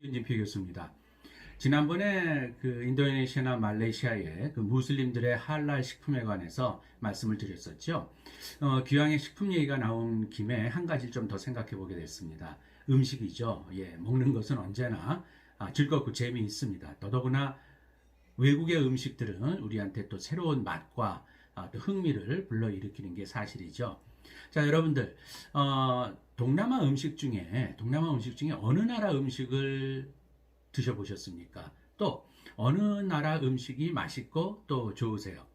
윤진표 교수입니다. 지난번에 그 인도네시아나 말레이시아의 그 무슬림들의 할랄 식품에 관해서 말씀을 드렸었죠. 기왕에 식품 얘기가 나온 김에 한 가지를 좀 더 생각해 보게 됐습니다. 음식이죠. 예, 먹는 것은 언제나 즐겁고 재미있습니다. 더더구나 외국의 음식들은 우리한테 또 새로운 맛과 또 흥미를 불러일으키는 게 사실이죠. 자, 여러분들, 동남아 음식 중에 어느 나라 음식을 드셔보셨습니까? 또, 어느 나라 음식이 맛있고 또 좋으세요?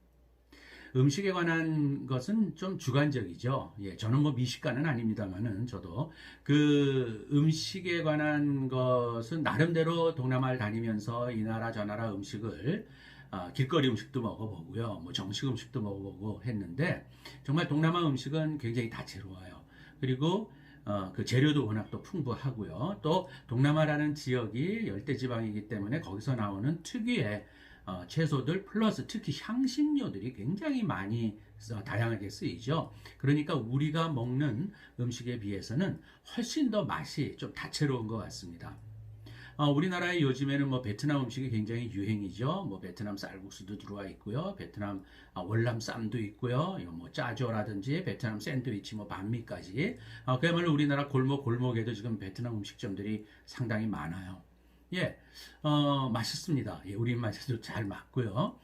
음식에 관한 것은 좀 주관적이죠. 예, 저는 뭐 미식가는 아닙니다만은 저도 그 음식에 관한 것은 나름대로 동남아를 다니면서 이 나라 저 나라 음식을 길거리 음식도 먹어보고요. 뭐 정식 음식도 먹어보고 했는데 정말 동남아 음식은 굉장히 다채로워요. 그리고 그 재료도 워낙 또 풍부하고요. 또 동남아라는 지역이 열대지방이기 때문에 거기서 나오는 특유의 채소들 플러스 특히 향신료들이 굉장히 많이 다양하게 쓰이죠. 그러니까 우리가 먹는 음식에 비해서는 훨씬 더 맛이 좀 다채로운 것 같습니다. 우리나라에 요즘에는 뭐 베트남 음식이 굉장히 유행이죠. 뭐 베트남 쌀국수도 들어와 있고요. 베트남 월남 쌈도 있고요. 뭐 짜조라든지 베트남 샌드위치, 뭐 반미까지. 그야말로 우리나라 골목골목에도 지금 베트남 음식점들이 상당히 많아요. 예, 맛있습니다. 예, 우리 입맛에도 잘 맞고요.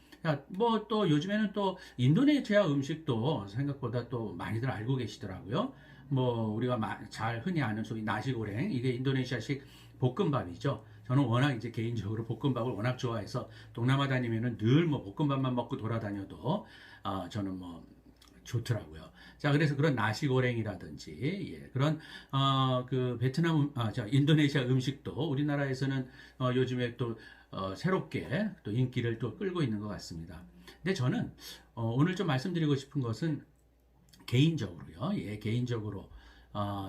뭐 또 요즘에는 또 인도네시아 음식도 생각보다 또 많이들 알고 계시더라고요. 뭐 우리가 잘 흔히 아는 소위 나시고랭, 이게 인도네시아식 볶음밥이죠. 저는 워낙 이제 개인적으로 볶음밥을 워낙 좋아해서 동남아 다니면은 늘 뭐 볶음밥만 먹고 돌아다녀도 저는 뭐 좋더라고요. 자, 그래서 그런 나시고랭이라든지, 예, 그런, 그, 인도네시아 음식도 우리나라에서는, 요즘에 또, 새롭게 또 인기를 또 끌고 있는 것 같습니다. 근데 저는, 오늘 좀 말씀드리고 싶은 것은 개인적으로요. 예, 개인적으로,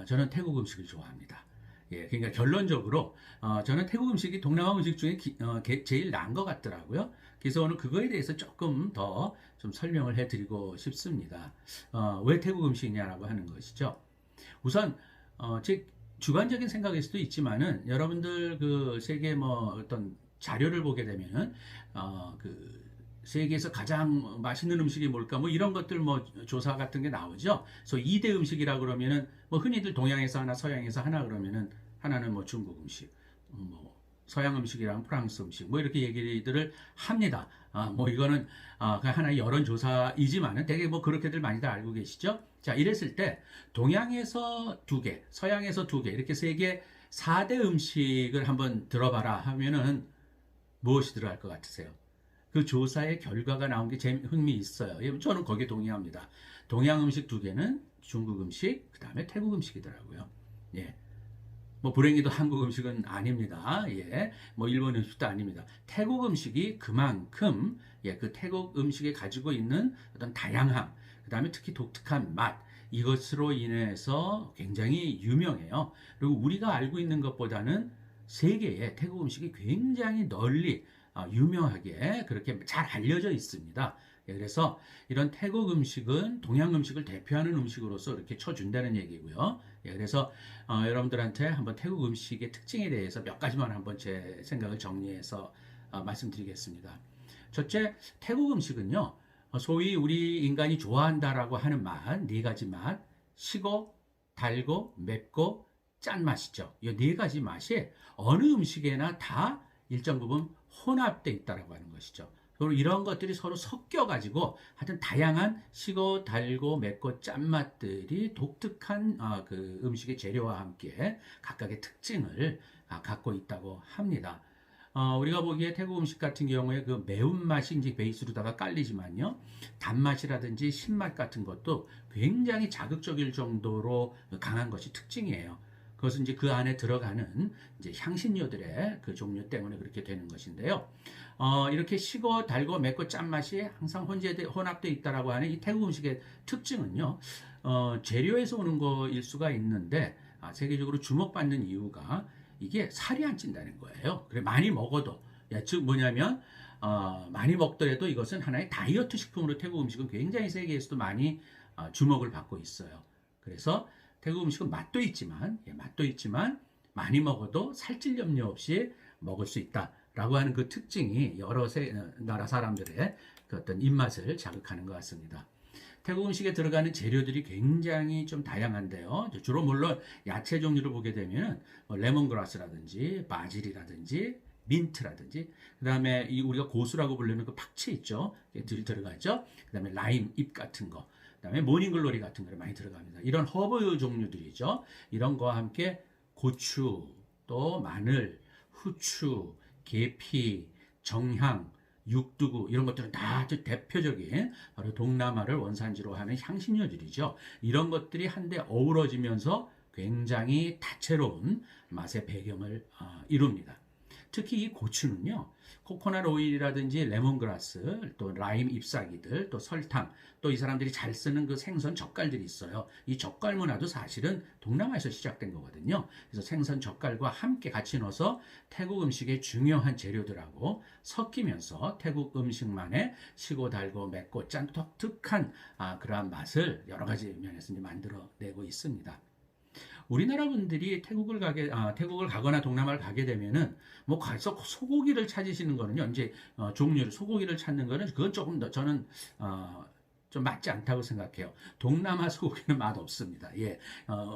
저는 태국 음식을 좋아합니다. 예, 그러니까 결론적으로 저는 태국 음식이 동남아 음식 중에 제일 나은 것 같더라고요. 그래서 오늘 그거에 대해서 조금 더 좀 설명을 해드리고 싶습니다. 왜 태국 음식이냐라고 하는 것이죠. 우선 제 주관적인 생각일 수도 있지만은 여러분들 그 세계 뭐 어떤 자료를 보게 되면은 그 세계에서 가장 맛있는 음식이 뭘까? 뭐 이런 것들 뭐 조사 같은 게 나오죠. 그래서 2대 음식이라 그러면은 뭐 흔히들 동양에서 하나, 서양에서 하나 그러면은 하나는 뭐 중국 음식, 뭐 서양 음식이랑 프랑스 음식, 뭐 이렇게 얘기들을 합니다. 뭐 이거는 그냥 하나의 여론조사이지만은 되게 뭐 그렇게들 많이들 알고 계시죠? 자, 이랬을 때 동양에서 두 개, 서양에서 두 개, 이렇게 세 개, 4대 음식을 한번 들어봐라 하면은 무엇이 들어갈 것 같으세요? 그 조사의 결과가 나온 게 흥미 있어요. 예, 저는 거기에 동의합니다. 동양 음식 두 개는 중국 음식, 그 다음에 태국 음식이더라고요. 예. 뭐 불행히도 한국 음식은 아닙니다. 예. 뭐 일본 음식도 아닙니다. 태국 음식이 그만큼 그 태국 음식에 가지고 있는 어떤 다양함, 그다음에 특히 독특한 맛 이것으로 인해서 굉장히 유명해요. 그리고 우리가 알고 있는 것보다는 세계에 태국 음식이 굉장히 널리 유명하게 그렇게 잘 알려져 있습니다. 그래서 이런 태국 음식은 동양 음식을 대표하는 음식으로서 이렇게 쳐준다는 얘기고요. 그래서 여러분들한테 한번 태국 음식의 특징에 대해서 몇 가지만 한번 제 생각을 정리해서 말씀드리겠습니다. 첫째, 태국 음식은요, 소위 우리 인간이 좋아한다라고 하는 맛, 네 가지 맛, 시고, 달고, 맵고, 짠 맛이죠. 이 네 가지 맛이 어느 음식에나 다 일정 부분 혼합되어 있다라고 하는 것이죠. 그리고 이런 것들이 서로 섞여가지고 하여튼 다양한 시고 달고 맵고 짠맛들이 독특한 그 음식의 재료와 함께 각각의 특징을 갖고 있다고 합니다. 우리가 보기에 태국 음식 같은 경우에 그 매운맛이 이제 베이스로다가 깔리지만요. 단맛이라든지 신맛 같은 것도 굉장히 자극적일 정도로 강한 것이 특징이에요. 그것은 이제 그 안에 들어가는 이제 향신료들의 그 종류 때문에 그렇게 되는 것인데요. 이렇게 시고 달고 맵고 짠맛이 항상 혼합되어 있다라고 하는 이 태국 음식의 특징은요. 재료에서 오는 거일 수가 있는데 세계적으로 주목받는 이유가 이게 살이 안 찐다는 거예요. 그래 많이 먹어도 즉 뭐냐면 많이 먹더라도 이것은 하나의 다이어트 식품으로 태국 음식은 굉장히 세계에서도 많이 주목을 받고 있어요. 그래서 태국 음식은 맛도 있지만 많이 먹어도 살찔 염려 없이 먹을 수 있다라고 하는 그 특징이 여러 나라 사람들의 그 어떤 입맛을 자극하는 것 같습니다. 태국 음식에 들어가는 재료들이 굉장히 좀 다양한데요. 주로 물론 야채 종류를 보게 되면 레몬그라스라든지 바질이라든지 민트라든지 그다음에 이 우리가 고수라고 부르는 그 팍치 있죠. 들어가죠. 그다음에 라임 잎 같은 거. 그다음에 모닝글로리 같은 거를 많이 들어갑니다. 이런 허브 종류들이죠. 이런 거와 함께 고추, 또 마늘, 후추, 계피, 정향, 육두구 이런 것들은 다 아주 대표적인 바로 동남아를 원산지로 하는 향신료들이죠. 이런 것들이 한데 어우러지면서 굉장히 다채로운 맛의 배경을 이룹니다. 특히 이 고추는요, 코코넛 오일이라든지 레몬그라스, 또 라임 잎사귀들, 또 설탕, 또 이 사람들이 잘 쓰는 그 생선 젓갈들이 있어요. 이 젓갈 문화도 사실은 동남아에서 시작된 거거든요. 그래서 생선 젓갈과 함께 같이 넣어서 태국 음식의 중요한 재료들하고 섞이면서 태국 음식만의 시고 달고 맵고 짠 독특한 그러한 맛을 여러 가지 면에서 만들어내고 있습니다. 우리나라 분들이 태국을 가거나 동남아를 가게 되면은 뭐 가서 소고기를 찾으시는 거는요. 이제 종류를 소고기를 찾는 거는 그건 조금 더 저는 좀 맞지 않다고 생각해요. 동남아 소고기는 맛 없습니다. 예,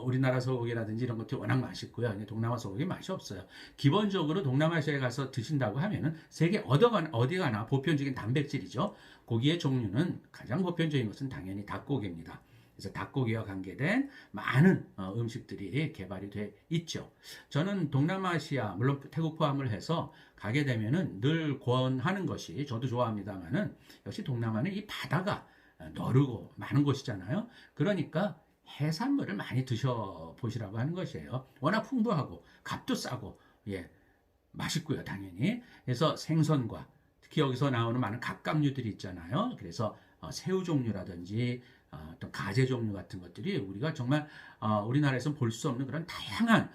우리나라 소고기라든지 이런 것들이 워낙 맛있고요. 동남아 소고기 맛이 없어요. 기본적으로 동남아시아에 가서 드신다고 하면은 세계 어디 가나 보편적인 단백질이죠. 고기의 종류는 가장 보편적인 것은 당연히 닭고기입니다. 그래서 닭고기와 관계된 많은 음식들이 개발이 돼 있죠. 저는 동남아시아, 물론 태국 포함을 해서 가게 되면은 늘 권하는 것이, 저도 좋아합니다만은 역시 동남아는 이 바다가 너르고 많은 곳이잖아요. 그러니까 해산물을 많이 드셔보시라고 하는 것이에요. 워낙 풍부하고 값도 싸고, 예, 맛있고요, 당연히. 그래서 생선과 특히 여기서 나오는 많은 갑각류들이 있잖아요. 그래서 새우 종류라든지 또 가재 종류 같은 것들이 우리가 정말 우리나라에서 볼 수 없는 그런 다양한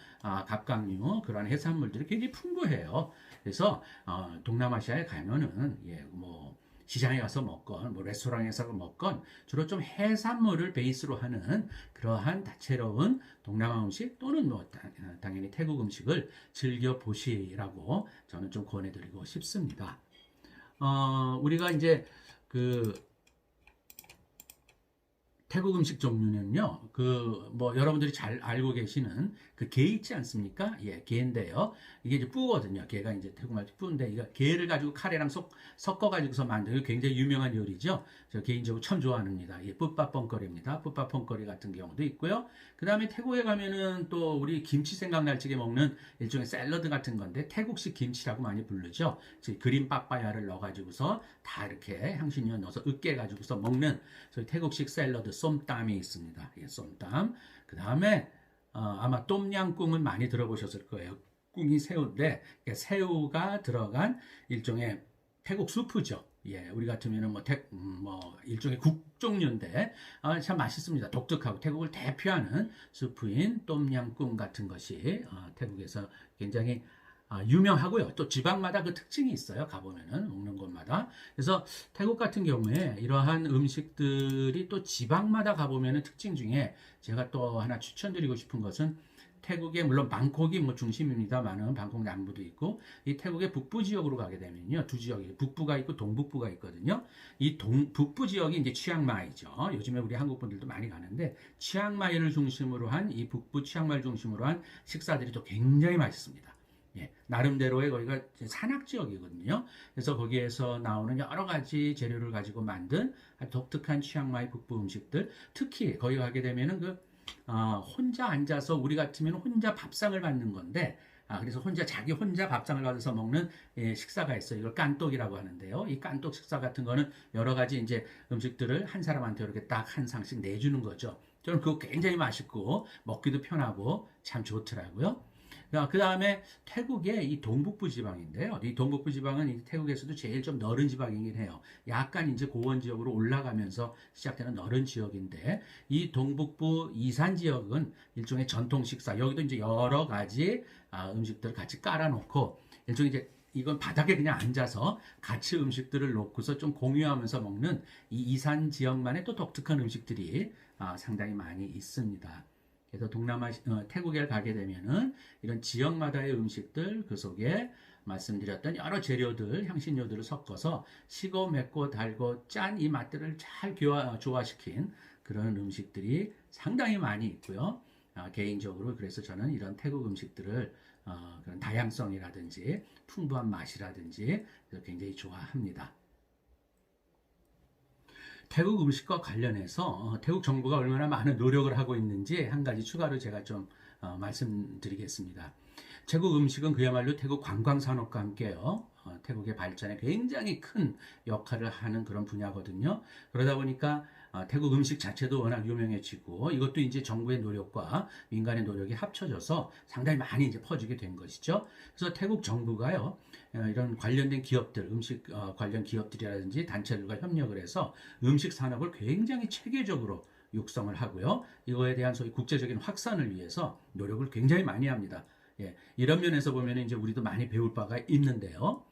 갑각류 그런 해산물들이 굉장히 풍부해요. 그래서 동남아시아에 가면은 뭐 시장에 가서 먹건 뭐 레스토랑에서 먹건 주로 좀 해산물을 베이스로 하는 그러한 다채로운 동남아 음식 또는 뭐 당연히 태국 음식을 즐겨 보시라고 저는 좀 권해드리고 싶습니다. 우리가 이제 태국 음식 종류는요, 뭐, 여러분들이 잘 알고 계시는 게 있지 않습니까? 예, 게인데요. 이게 이제 뿌거든요. 게가 이제 태국말 뿌인데, 이거 게를 가지고 카레랑 섞어가지고서 만든 굉장히 유명한 요리죠. 저 개인적으로 참 좋아합니다. 예, 뿌빠뻥거리입니다. 뿌빠뻥거리 같은 경우도 있고요. 그 다음에 태국에 가면은 또 우리 김치 생각날 적에 먹는 일종의 샐러드 같은 건데, 태국식 김치라고 많이 부르죠. 즉, 그린 빠빠야를 넣어가지고서 다 이렇게 향신료 넣어서 으깨가지고서 먹는 저희 태국식 샐러드, 쏨땀이 있습니다. 예, 쏨땀. 그 다음에 아마 똠양꿍은 많이 들어보셨을 거예요. 꿍이 새우인데 새우가 들어간 일종의 태국 수프죠. 예, 우리 같으면은 뭐 일종의 국 종류인데 참 맛있습니다. 독특하고 태국을 대표하는 수프인 똠양꿍 같은 것이 태국에서 굉장히 유명하고요. 또 지방마다 그 특징이 있어요. 가보면은 먹는 곳마다. 그래서 태국 같은 경우에 이러한 음식들이 또 지방마다 가보면은 특징 중에 제가 또 하나 추천드리고 싶은 것은 태국의 물론 방콕이 뭐 중심입니다만은 방콕 남부도 있고 이 태국의 북부 지역으로 가게 되면요 두 지역이 북부가 있고 동북부가 있거든요. 이 북부 지역이 이제 치앙마이죠. 요즘에 우리 한국 분들도 많이 가는데 치앙마이를 중심으로 한 이 북부 치앙마이를 중심으로 한 식사들이 또 굉장히 맛있습니다. 예, 나름대로의 거기가 산악 지역이거든요. 그래서 거기에서 나오는 여러 가지 재료를 가지고 만든 독특한 치앙마이 북부 음식들, 특히 거기 가게 되면은 혼자 앉아서 우리 같으면 혼자 밥상을 받는 건데, 그래서 자기 혼자 밥상을 받아서 먹는 식사가 있어요. 이걸 깐똑이라고 하는데요. 이 깐똑 식사 같은 거는 여러 가지 이제 음식들을 한 사람한테 이렇게 딱 한 상씩 내주는 거죠. 저는 그거 굉장히 맛있고 먹기도 편하고 참 좋더라고요. 그 다음에 태국의 이 동북부 지방인데요. 이 동북부 지방은 태국에서도 제일 좀 너른 지방이긴 해요. 약간 이제 고원 지역으로 올라가면서 시작되는 너른 지역인데, 이 동북부 이산 지역은 일종의 전통 식사. 여기도 이제 여러 가지 음식들을 같이 깔아놓고, 일종의 이제 이건 바닥에 그냥 앉아서 같이 음식들을 놓고서 좀 공유하면서 먹는 이 이산 지역만의 또 독특한 음식들이 상당히 많이 있습니다. 그래서 태국에 가게 되면은 이런 지역마다의 음식들 그 속에 말씀드렸던 여러 재료들, 향신료들을 섞어서 시고 맵고 달고 짠 이 맛들을 잘 조화시킨 그런 음식들이 상당히 많이 있고요. 개인적으로 그래서 저는 이런 태국 음식들을 그런 다양성이라든지 풍부한 맛이라든지 굉장히 좋아합니다. 태국 음식과 관련해서 태국 정부가 얼마나 많은 노력을 하고 있는지 한 가지 추가로 제가 좀 말씀드리겠습니다. 태국 음식은 그야말로 태국 관광산업과 함께요. 태국의 발전에 굉장히 큰 역할을 하는 그런 분야거든요. 그러다 보니까 태국 음식 자체도 워낙 유명해지고 이것도 이제 정부의 노력과 민간의 노력이 합쳐져서 상당히 많이 이제 퍼지게 된 것이죠. 그래서 태국 정부가요, 이런 관련된 기업들, 음식 관련 기업들이라든지 단체들과 협력을 해서 음식 산업을 굉장히 체계적으로 육성을 하고요. 이거에 대한 소위 국제적인 확산을 위해서 노력을 굉장히 많이 합니다. 예, 이런 면에서 보면 이제 우리도 많이 배울 바가 있는데요.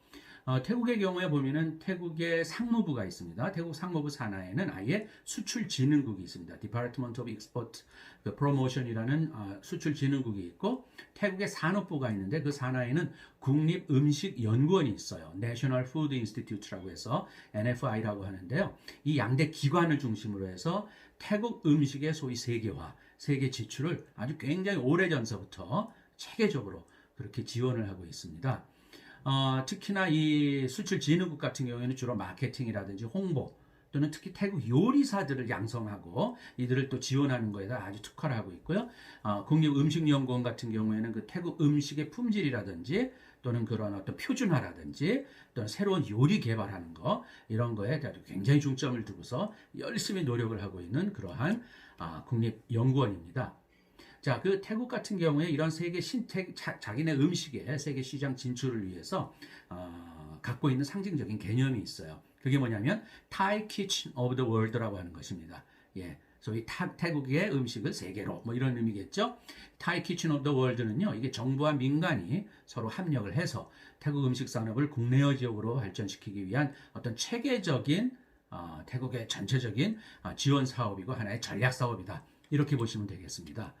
태국의 경우에 보면은 태국의 상무부가 있습니다. 태국 상무부 산하에는 아예 수출진흥국이 있습니다. Department of Export Promotion이라는 수출진흥국이 있고 태국의 산업부가 있는데 그 산하에는 국립음식연구원이 있어요. National Food Institute라고 해서 NFI라고 하는데요. 이 양대 기관을 중심으로 해서 태국 음식의 소위 세계화, 세계 진출을 아주 굉장히 오래전서부터 체계적으로 그렇게 지원을 하고 있습니다. 특히나 이 수출진흥국 같은 경우에는 주로 마케팅이라든지 홍보 또는 특히 태국 요리사들을 양성하고 이들을 또 지원하는 거에다 아주 특화를 하고 있고요. 국립음식연구원 같은 경우에는 그 태국 음식의 품질이라든지 또는 그런 어떤 표준화라든지 또는 새로운 요리 개발하는 거 이런 거에 굉장히 중점을 두고서 열심히 노력을 하고 있는 그러한 국립연구원입니다. 자, 그 태국 같은 경우에 이런 자기네 음식의 세계 시장 진출을 위해서 갖고 있는 상징적인 개념이 있어요. 그게 뭐냐면 Thai Kitchen of the World라고 하는 것입니다. 예, 소위 태국의 음식을 세계로 뭐 이런 의미겠죠. Thai Kitchen of the World는요, 이게 정부와 민간이 서로 협력을 해서 태국 음식 산업을 국내화 지역으로 발전시키기 위한 어떤 체계적인 태국의 전체적인 지원 사업이고 하나의 전략 사업이다. 이렇게 보시면 되겠습니다.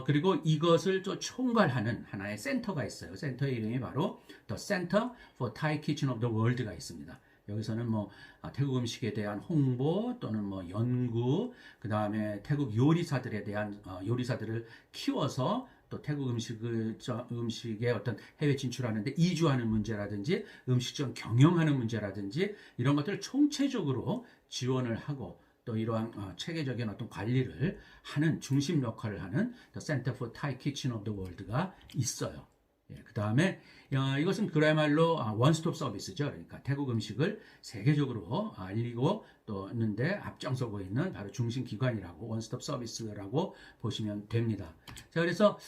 그리고 이것을 또 총괄하는 하나의 센터가 있어요. 센터의 이름이 바로 The Center for Thai Kitchen of the World가 있습니다. 여기서는 뭐 태국 음식에 대한 홍보 또는 뭐 연구, 그 다음에 태국 요리사들에 대한 요리사들을 키워서 또 태국 음식의 어떤 해외 진출하는데 이주하는 문제라든지 음식점 경영하는 문제라든지 이런 것들을 총체적으로 지원을 하고 또 이러한 체계적인 어떤 관리를 하는 중심 역할을 하는 The Center for Thai Kitchen of the World가 있어요. 예, 그 다음에 이것은 그야말로 원스톱 서비스죠. 그러니까 태국 음식을 세계적으로 알리고 또 있는데 앞장서고 있는 바로 중심 기관이라고 원스톱 서비스라고 보시면 됩니다. 자, 그래서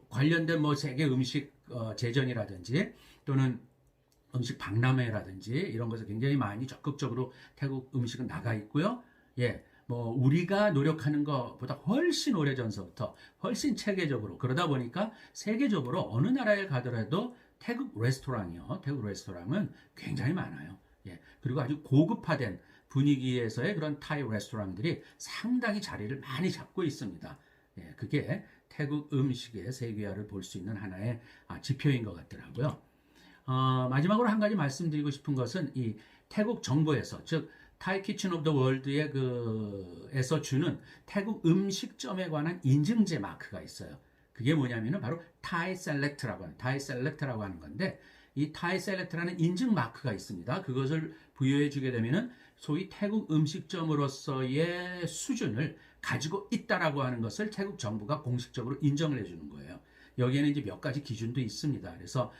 관련된 뭐 세계 음식 제전이라든지 또는 음식 박람회라든지 이런 것을 굉장히 많이 적극적으로 태국 음식은 나가 있고요. 예, 뭐 우리가 노력하는 것보다 훨씬 오래전서부터 훨씬 체계적으로 그러다 보니까 세계적으로 어느 나라에 가더라도 태국 레스토랑이요. 태국 레스토랑은 굉장히 많아요. 예, 그리고 아주 고급화된 분위기에서의 그런 타이 레스토랑들이 상당히 자리를 많이 잡고 있습니다. 예, 그게 태국 음식의 세계화를 볼 수 있는 하나의 지표인 것 같더라고요. 마지막으로 한 가지 말씀드리고 싶은 것은 이 태국 정부에서 즉 타이 키친 오브 더 월드의 에서 주는 태국 음식점에 관한 인증제 마크가 있어요. 그게 뭐냐면은 바로 타이 셀렉트라고 하는 건데 이 타이 셀렉트라는 인증 마크가 있습니다. 그것을 부여해 주게 되면은 소위 태국 음식점으로서의 수준을 가지고 있다라고 하는 것을 태국 정부가 공식적으로 인정을 해 주는 거예요. 여기에는 이제 몇 가지 기준도 있습니다. 그래서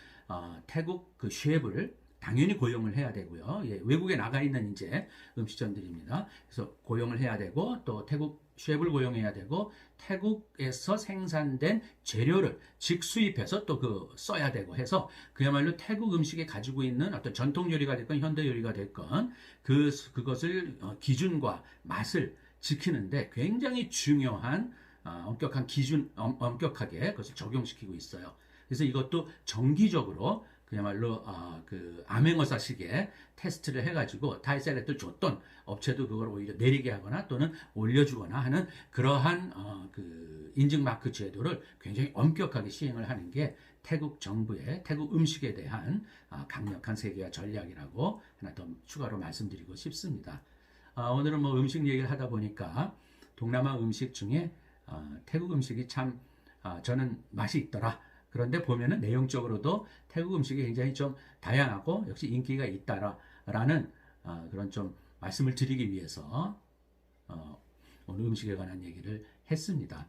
태국 그 셰프를 당연히 고용을 해야 되고요. 예, 외국에 나가 있는 이제 음식점들입니다. 그래서 고용을 해야 되고 또 태국 셰프를 고용해야 되고 태국에서 생산된 재료를 직수입해서 또 써야 되고 해서 그야말로 태국 음식에 가지고 있는 어떤 전통 요리가 됐건 현대 요리가 됐건 그것을 기준과 맛을 지키는데 굉장히 중요한 엄격한 기준 엄격하게 그것을 적용시키고 있어요. 그래서 이것도 정기적으로 그야말로 그 암행어사식의 테스트를 해가지고 타이셀렉트를 줬던 업체도 그걸 오히려 내리게 하거나 또는 올려주거나 하는 그러한 그 인증마크 제도를 굉장히 엄격하게 시행을 하는 게 태국 정부의 태국 음식에 대한 강력한 세계화 전략이라고 하나 더 추가로 말씀드리고 싶습니다. 오늘은 뭐 음식 얘기를 하다 보니까 동남아 음식 중에 태국 음식이 참 저는 맛이 있더라. 그런데 보면은 내용적으로도 태국 음식이 굉장히 좀 다양하고 역시 인기가 있다라는 그런 좀 말씀을 드리기 위해서 오늘 음식에 관한 얘기를 했습니다.